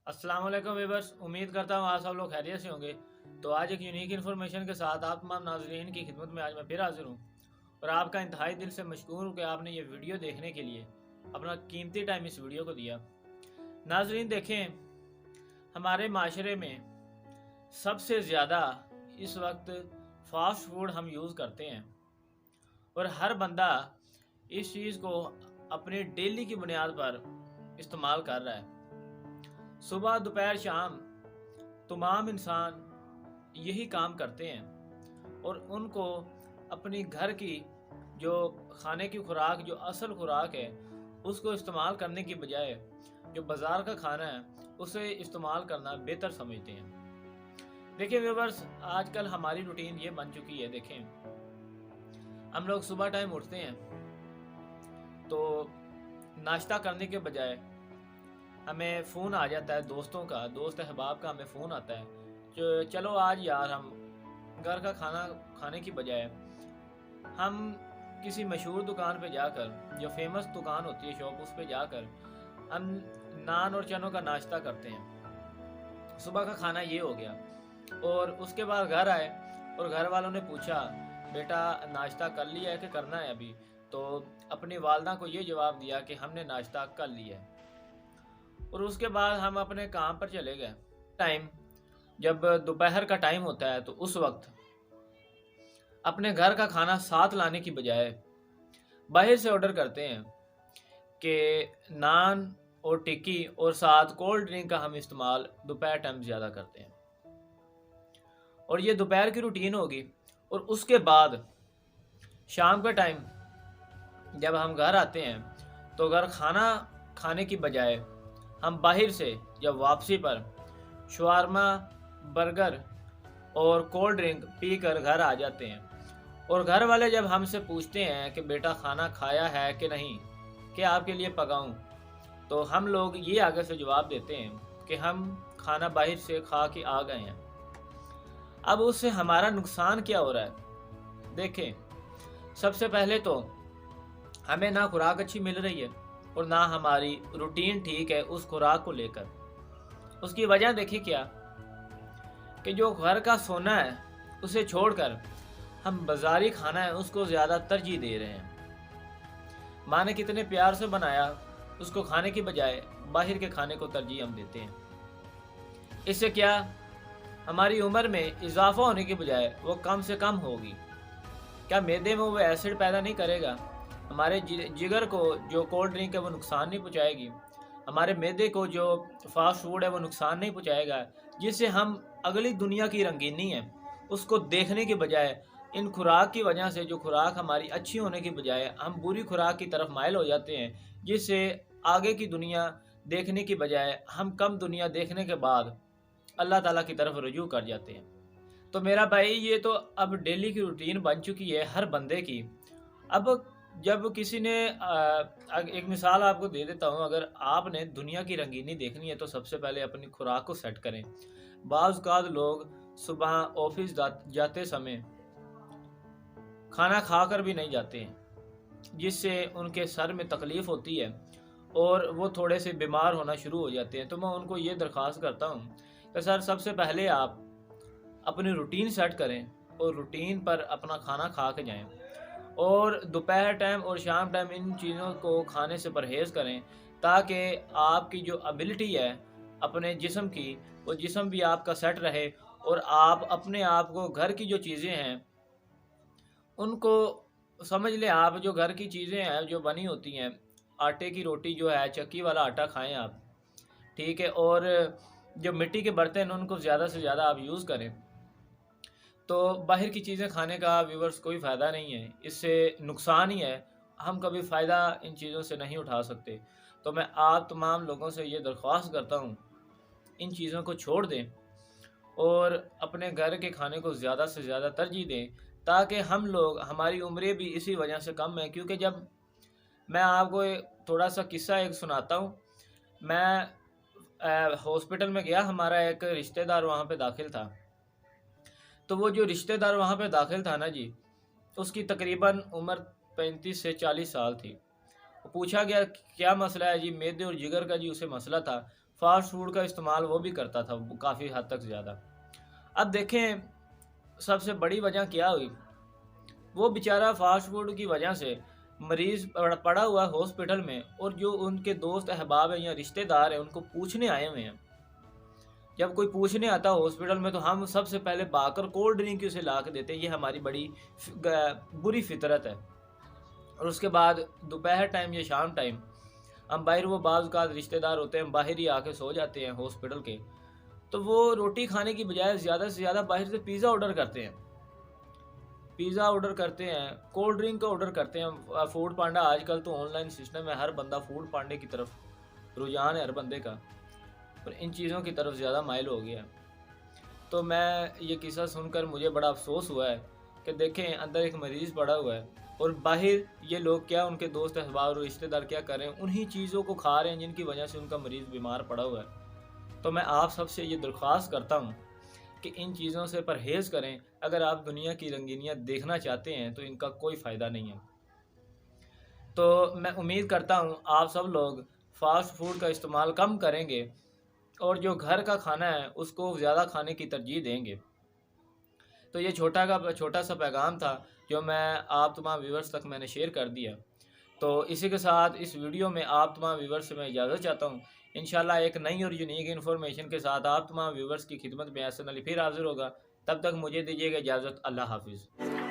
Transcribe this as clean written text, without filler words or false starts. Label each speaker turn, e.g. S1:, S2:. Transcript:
S1: अस्सलाम वालेकुम व्यूअर्स, उम्मीद करता हूँ आप सब लोग खैरियत से होंगे। तो आज एक यूनिक इन्फॉर्मेशन के साथ आप तमाम नाज़रीन की खिदमत में आज मैं फिर हाजिर हूँ और आपका इंतहाई दिल से मशकूर हूँ कि आपने ये वीडियो देखने के लिए अपना कीमती टाइम इस वीडियो को दिया। नाज़रीन देखें, हमारे माशरे में सबसे ज़्यादा इस वक्त फ़ास्ट फूड हम यूज़ करते हैं और हर बंदा इस चीज़ को अपनी डेली की बुनियाद पर इस्तेमाल कर रहा है। सुबह दोपहर शाम तमाम इंसान यही काम करते हैं और उनको अपनी घर की जो खाने की खुराक, जो असल खुराक है, उसको इस्तेमाल करने की बजाय जो बाज़ार का खाना है उसे इस्तेमाल करना बेहतर समझते हैं। देखिए व्यूअर्स, आजकल हमारी रूटीन ये बन चुकी है। देखें, हम लोग सुबह टाइम उठते हैं तो नाश्ता करने के बजाय हमें फ़ोन आ जाता है दोस्तों का, दोस्त अहबाब का हमें फ़ोन आता है जो चलो आज यार हम घर का खाना खाने की बजाय हम किसी मशहूर दुकान पे जाकर, जो फेमस दुकान होती है शॉप, उस पे जाकर हम नान और चनों का नाश्ता करते हैं। सुबह का खाना ये हो गया और उसके बाद घर आए और घर वालों ने पूछा बेटा नाश्ता कर लिया है कि करना है अभी, तो अपनी वालदा को ये जवाब दिया कि हमने नाश्ता कर लिया है और उसके बाद हम अपने काम पर चले गए। टाइम जब दोपहर का टाइम होता है तो उस वक्त अपने घर का खाना साथ लाने की बजाय बाहर से ऑर्डर करते हैं कि नान और टिक्की और साथ कोल्ड ड्रिंक का हम इस्तेमाल दोपहर टाइम ज़्यादा करते हैं और ये दोपहर की रूटीन होगी। और उसके बाद शाम के टाइम जब हम घर आते हैं तो घर खाना खाने की बजाय हम बाहर से जब वापसी पर शवारमा, बर्गर और कोल्ड ड्रिंक पीकर घर आ जाते हैं और घर वाले जब हमसे पूछते हैं कि बेटा खाना खाया है कि नहीं, कि आपके लिए पकाऊं, तो हम लोग ये आगे से जवाब देते हैं कि हम खाना बाहर से खा के आ गए हैं। अब उससे हमारा नुकसान क्या हो रहा है? देखें, सबसे पहले तो हमें ना खुराक अच्छी मिल रही है और ना हमारी रूटीन ठीक है उस खुराक को लेकर। उसकी वजह देखिए क्या, कि जो घर का सोना है उसे छोड़कर हम बाज़ारी खाना है उसको ज़्यादा तरजीह दे रहे हैं। माँ ने कितने प्यार से बनाया, उसको खाने की बजाय बाहर के खाने को तरजीह हम देते हैं। इससे क्या, हमारी उम्र में इजाफा होने की बजाय वो कम से कम होगी। क्या मैदे में वो एसिड पैदा नहीं करेगा? हमारे जिगर को जो कोल्ड ड्रिंक है वो नुकसान नहीं पहुँचाएगी, हमारे मैदे को जो फास्ट फूड है वो नुकसान नहीं पहुँचाएगा, जिससे हम अगली दुनिया की रंगीनी है उसको देखने के बजाय इन खुराक की वजह से, जो खुराक हमारी अच्छी होने की बजाय हम बुरी खुराक की तरफ माइल हो जाते हैं, जिससे आगे की दुनिया देखने की बजाय हम कम दुनिया देखने के बाद अल्लाह ताला की तरफ रुजू कर जाते हैं। तो मेरा भाई, ये तो अब डेली की रूटीन बन चुकी है हर बंदे की। अब जब किसी ने एक मिसाल आपको दे देता हूँ, अगर आपने दुनिया की रंगीनी देखनी है तो सबसे पहले अपनी खुराक को सेट करें। बाज़ औक़ात लोग सुबह ऑफिस जाते समय खाना खाकर भी नहीं जाते हैं, जिससे उनके सर में तकलीफ़ होती है और वो थोड़े से बीमार होना शुरू हो जाते हैं। तो मैं उनको ये दरख्वास्त करता हूँ कि सर, सबसे पहले आप अपनी रूटीन सेट करें और रूटीन पर अपना खाना खा के जाएं और दोपहर टाइम और शाम टाइम इन चीज़ों को खाने से परहेज़ करें, ताकि आपकी जो एबिलिटी है अपने जिस्म की, वो जिस्म भी आपका सेट रहे और आप अपने आप को घर की जो चीज़ें हैं उनको समझ लें। आप जो घर की चीज़ें हैं जो बनी होती हैं, आटे की रोटी जो है, चक्की वाला आटा खाएं आप, ठीक है, और जो मिट्टी के बर्तन उनको ज़्यादा से ज़्यादा आप यूज़ करें। तो बाहर की चीज़ें खाने का व्यूअर्स कोई फ़ायदा नहीं है, इससे नुकसान ही है। हम कभी फ़ायदा इन चीज़ों से नहीं उठा सकते। तो मैं आप तमाम लोगों से ये दरख्वास्त करता हूँ, इन चीज़ों को छोड़ दें और अपने घर के खाने को ज़्यादा से ज़्यादा तरजीह दें, ताकि हम लोग, हमारी उम्रें भी इसी वजह से कम है। क्योंकि जब मैं आपको थोड़ा सा किस्सा एक सुनाता हूँ। मैं हॉस्पिटल में गया, हमारा एक रिश्तेदार वहाँ पे दाखिल था। तो वो जो रिश्तेदार वहाँ पे दाखिल था ना जी, उसकी तकरीबन उम्र 35 से 40 साल थी पूछा गया क्या मसला है जी, मैदे और जिगर का जी उसे मसला था। फास्ट फूड का इस्तेमाल वो भी करता था काफ़ी हद तक ज़्यादा। अब देखें सबसे बड़ी वजह क्या हुई, वो बेचारा फास्ट फूड की वजह से मरीज़ पड़ा हुआ है हॉस्पिटल में, और जो उनके दोस्त अहबाब हैं या रिश्तेदार हैं उनको पूछने आए हुए हैं। जब कोई पूछने आता है हॉस्पिटल में तो हम सबसे पहले भागकर कोल्ड ड्रिंक उसे ला के देते हैं। ये हमारी बड़ी बुरी फितरत है। और उसके बाद दोपहर टाइम या शाम टाइम हम बाहर, वो बाज़ का रिश्तेदार होते हैं बाहर ही आके सो जाते हैं हॉस्पिटल के, तो वो रोटी खाने की बजाय ज़्यादा से ज़्यादा बाहर से पिज़्ज़ा ऑर्डर करते हैं। पिज़्ज़ा ऑर्डर करते हैं, कोल्ड ड्रिंक का ऑर्डर करते हैं। फूड पांडा आजकल तो ऑनलाइन सिस्टम है, हर बंदा फूड पांडे की तरफ रुझान है हर बंदे का, और इन चीज़ों की तरफ ज़्यादा माइल हो गया है। तो मैं ये किस्सा सुनकर मुझे बड़ा अफसोस हुआ है कि देखें अंदर एक मरीज़ पड़ा हुआ है और बाहर ये लोग क्या, उनके दोस्त अहबाब और रिश्तेदार क्या कर रहे हैं, उन्हीं चीज़ों को खा रहे हैं जिनकी वजह से उनका मरीज़ बीमार पड़ा हुआ है। तो मैं आप सबसे ये दरख्वास्त करता हूँ कि इन चीज़ों से परहेज़ करें। अगर आप दुनिया की रंगीनियाँ देखना चाहते हैं तो इनका कोई फ़ायदा नहीं है। तो मैं उम्मीद करता हूँ आप सब लोग फ़ास्ट फूड का इस्तेमाल कम करेंगे और जो घर का खाना है उसको ज़्यादा खाने की तरजीह देंगे। तो ये छोटा सा पैगाम था जो मैं आप तमाम व्यूवर्स तक मैंने शेयर कर दिया। तो इसी के साथ इस वीडियो में आप तमाम व्यूवर्स से मैं इजाज़त चाहता हूँ। इंशाल्लाह एक नई और यूनिक इन्फॉर्मेशन के साथ आप तमाम व्यूवर्स की खिदमत में ऐसे फिर हाज़िर होगा। तब तक मुझे दीजिएगा इजाज़त। अल्लाह हाफ़िज़।